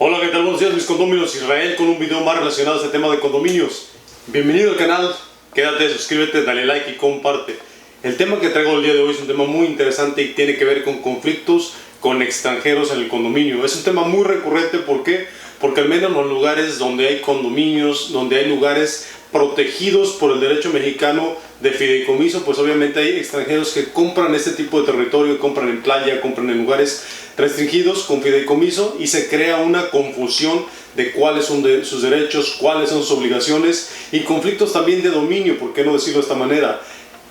Hola, ¿qué tal? Buenos días, mis condóminos. Israel con un video más relacionado a este tema de condominios. Bienvenido al canal, quédate, suscríbete, dale like y comparte. El tema que traigo el día de hoy es un tema muy interesante y tiene que ver con conflictos con extranjeros en el condominio. Es un tema muy recurrente, ¿por qué? Porque al menos en los lugares donde hay condominios, donde hay lugares protegidos por el derecho mexicano de fideicomiso, pues obviamente hay extranjeros que compran este tipo de territorio, compran en playa, compran en lugares restringidos con fideicomiso y se crea una confusión de cuáles son sus derechos, cuáles son sus obligaciones y conflictos también de dominio, ¿por qué no decirlo de esta manera?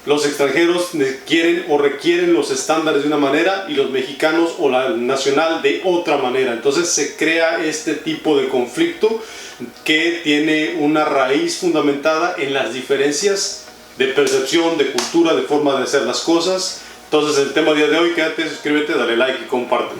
Los extranjeros quieren o requieren los estándares de una manera y los mexicanos o la nacional de otra manera. Entonces se crea este tipo de conflicto que tiene una raíz fundamentada en las diferencias de percepción, de cultura, de forma de hacer las cosas. Entonces el tema del día de hoy, quédate, suscríbete, dale like y comparte.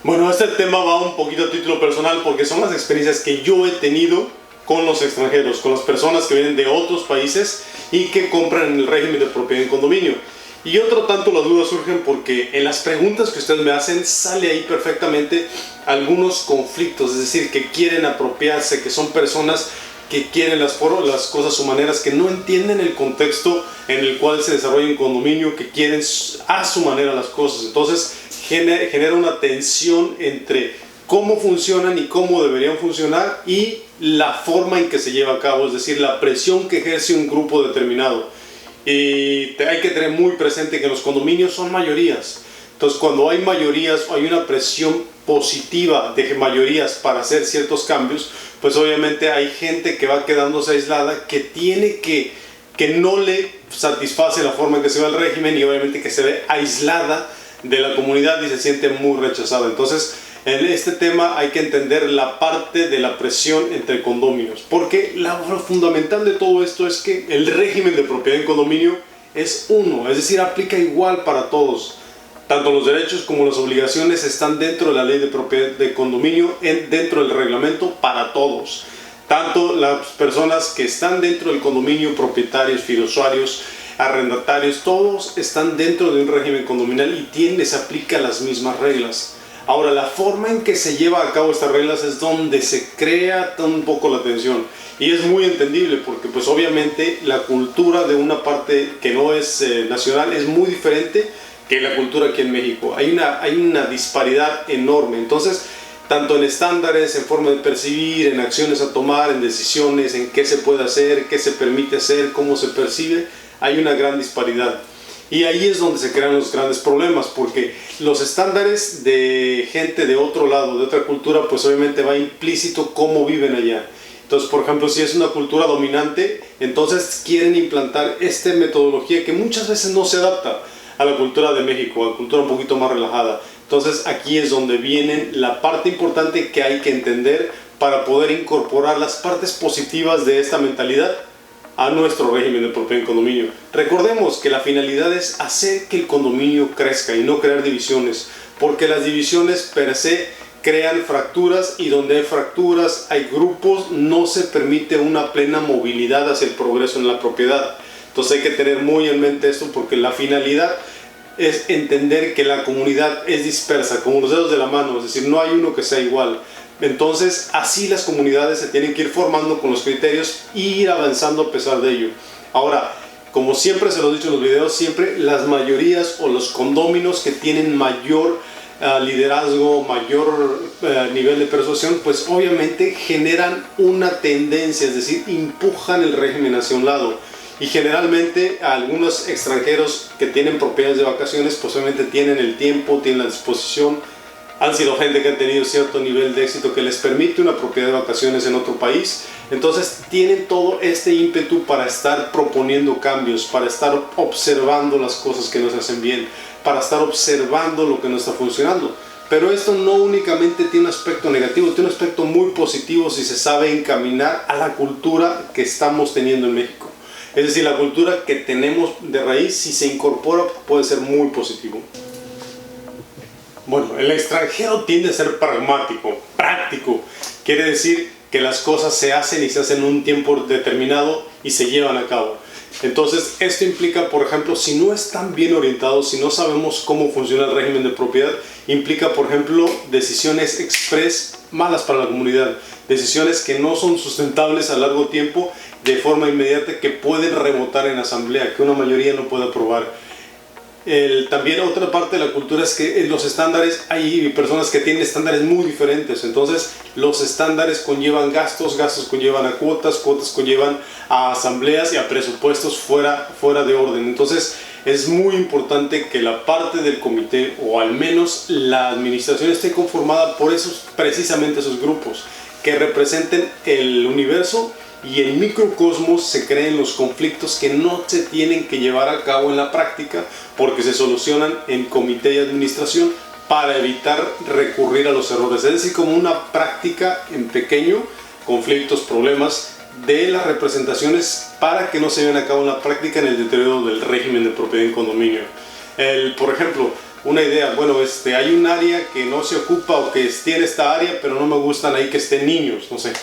Bueno, este tema va un poquito a título personal porque son las experiencias que yo he tenido con los extranjeros, con las personas que vienen de otros países y que compran en el régimen de propiedad en condominio. Y otro tanto las dudas surgen porque en las preguntas que ustedes me hacen sale ahí perfectamente algunos conflictos, es decir, que quieren apropiarse, que son personas que quieren las cosas a su manera, que no entienden el contexto en el cual se desarrolla un condominio, que quieren a su manera las cosas. Entonces genera una tensión entre cómo funcionan y cómo deberían funcionar y la forma en que se lleva a cabo, es decir, la presión que ejerce un grupo determinado. Y hay que tener muy presente que los condominios son mayorías. Entonces, cuando hay mayorías o hay una presión positiva de mayorías para hacer ciertos cambios, pues obviamente hay gente que va quedándose aislada, que no le satisface la forma en que se ve el régimen y obviamente que se ve aislada de la comunidad y se siente muy rechazada. Entonces, en este tema hay que entender la parte de la presión entre condominios, porque lo fundamental de todo esto es que el régimen de propiedad en condominio es uno, es decir, aplica igual para todos. Tanto los derechos como las obligaciones están dentro de la ley de propiedad de condominio, dentro del reglamento para todos. Tanto las personas que están dentro del condominio, propietarios, fideiusuarios, arrendatarios, todos están dentro de un régimen condominal y les aplica las mismas reglas. Ahora, la forma en que se lleva a cabo estas reglas es donde se crea un poco la tensión. Y es muy entendible porque pues obviamente la cultura de una parte que no es nacional es muy diferente que la cultura aquí en México. Hay una disparidad enorme. Entonces, tanto en estándares, en forma de percibir, en acciones a tomar, en decisiones, en qué se puede hacer, qué se permite hacer, cómo se percibe, hay una gran disparidad. Y ahí es donde se crean los grandes problemas, porque los estándares de gente de otro lado, de otra cultura, pues obviamente va implícito cómo viven allá. Entonces, por ejemplo, si es una cultura dominante, entonces quieren implantar esta metodología que muchas veces no se adapta a la cultura de México, a la cultura un poquito más relajada. Entonces, aquí es donde viene la parte importante que hay que entender para poder incorporar las partes positivas de esta mentalidad a nuestro régimen de propiedad en condominio. Recordemos que la finalidad es hacer que el condominio crezca y no crear divisiones, porque las divisiones per se crean fracturas y donde hay fracturas, hay grupos, no se permite una plena movilidad hacia el progreso en la propiedad. Entonces hay que tener muy en mente esto porque la finalidad es entender que la comunidad es dispersa, como los dedos de la mano, es decir, no hay uno que sea igual. Entonces, así las comunidades se tienen que ir formando con los criterios e ir avanzando a pesar de ello. Ahora, como siempre se los he dicho en los videos, siempre las mayorías o los condóminos que tienen mayor liderazgo, mayor nivel de persuasión, pues obviamente generan una tendencia, es decir, empujan el régimen hacia un lado. Y generalmente algunos extranjeros que tienen propiedades de vacaciones, pues obviamente tienen el tiempo, tienen la disposición. Han sido gente que ha tenido cierto nivel de éxito que les permite una propiedad de vacaciones en otro país. Entonces tienen todo este ímpetu para estar proponiendo cambios, para estar observando las cosas que no se hacen bien, para estar observando lo que no está funcionando. Pero esto no únicamente tiene un aspecto negativo, tiene un aspecto muy positivo si se sabe encaminar a la cultura que estamos teniendo en México. Es decir, la cultura que tenemos de raíz, si se incorpora, puede ser muy positivo. Bueno, el extranjero tiende a ser pragmático, práctico. Quiere decir que las cosas se hacen y se hacen en un tiempo determinado y se llevan a cabo. Entonces, esto implica, por ejemplo, si no están bien orientados, si no sabemos cómo funciona el régimen de propiedad, implica, por ejemplo, decisiones express malas para la comunidad, decisiones que no son sustentables a largo tiempo de forma inmediata, que pueden rebotar en asamblea, que una mayoría no puede aprobar. También otra parte de la cultura es que los estándares, hay personas que tienen estándares muy diferentes, entonces los estándares conllevan gastos, gastos conllevan a cuotas, cuotas conllevan a asambleas y a presupuestos fuera de orden. Entonces es muy importante que la parte del comité, o al menos la administración, esté conformada por precisamente esos grupos que representen el universo, y el microcosmos se creen los conflictos que no se tienen que llevar a cabo en la práctica, porque se solucionan en comité y administración para evitar recurrir a los errores. Es decir, como una práctica en pequeño, conflictos, problemas de las representaciones para que no se lleven a cabo en la práctica en el deterioro del régimen de propiedad en condominio. Por ejemplo, una idea, bueno, hay un área que no se ocupa, o que tiene esta área, pero no me gustan ahí que estén niños, no sé.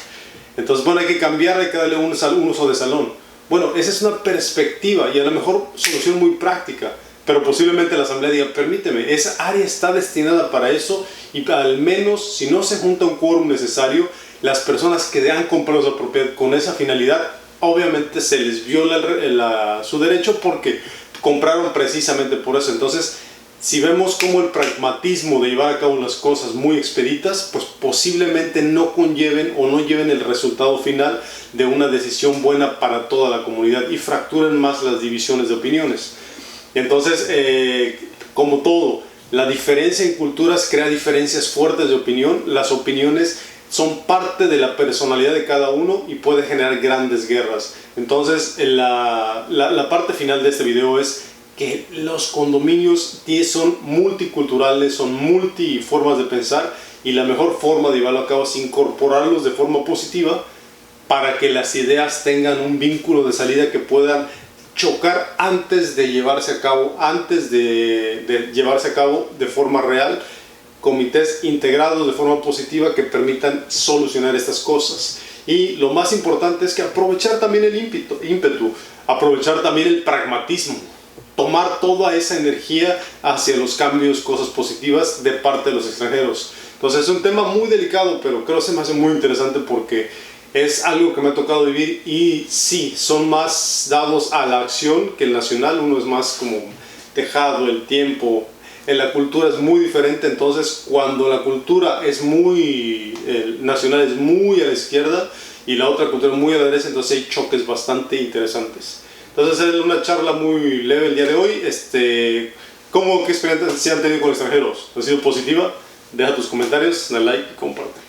Entonces, bueno, hay que cambiar, hay que darle un uso de salón. Bueno, esa es una perspectiva y a lo mejor solución muy práctica, pero posiblemente la asamblea diga, permíteme, esa área está destinada para eso, y al menos si no se junta un quórum necesario, las personas que han comprado esa propiedad con esa finalidad, obviamente se les viola su derecho, porque compraron precisamente por eso. Entonces, si vemos como el pragmatismo de llevar a cabo las cosas muy expeditas, pues posiblemente no conlleven o no lleven el resultado final de una decisión buena para toda la comunidad, y fracturen más las divisiones de opiniones. Entonces, como todo, la diferencia en culturas crea diferencias fuertes de opinión. Las opiniones son parte de la personalidad de cada uno y puede generar grandes guerras. Entonces, la parte final de este video es que los condominios son multiculturales, son multiformas de pensar, y la mejor forma de llevarlo a cabo es incorporarlos de forma positiva para que las ideas tengan un vínculo de salida, que puedan chocar antes de llevarse a cabo, de forma real, comités integrados de forma positiva que permitan solucionar estas cosas. Y lo más importante es que aprovechar también el ímpetu, aprovechar también el pragmatismo, tomar toda esa energía hacia los cambios, cosas positivas de parte de los extranjeros. Entonces es un tema muy delicado, pero creo que se me hace muy interesante porque es algo que me ha tocado vivir, y sí, son más dados a la acción que el nacional. Uno es más como dejado el tiempo. En la cultura es muy diferente. Entonces, cuando la cultura es muy nacional, es muy a la izquierda, y la otra cultura muy a la derecha, entonces hay choques bastante interesantes. Entonces es una charla muy leve el día de hoy. ¿Qué experiencia se han tenido con extranjeros? ¿Ha sido positiva? Deja tus comentarios, dale like y comparte.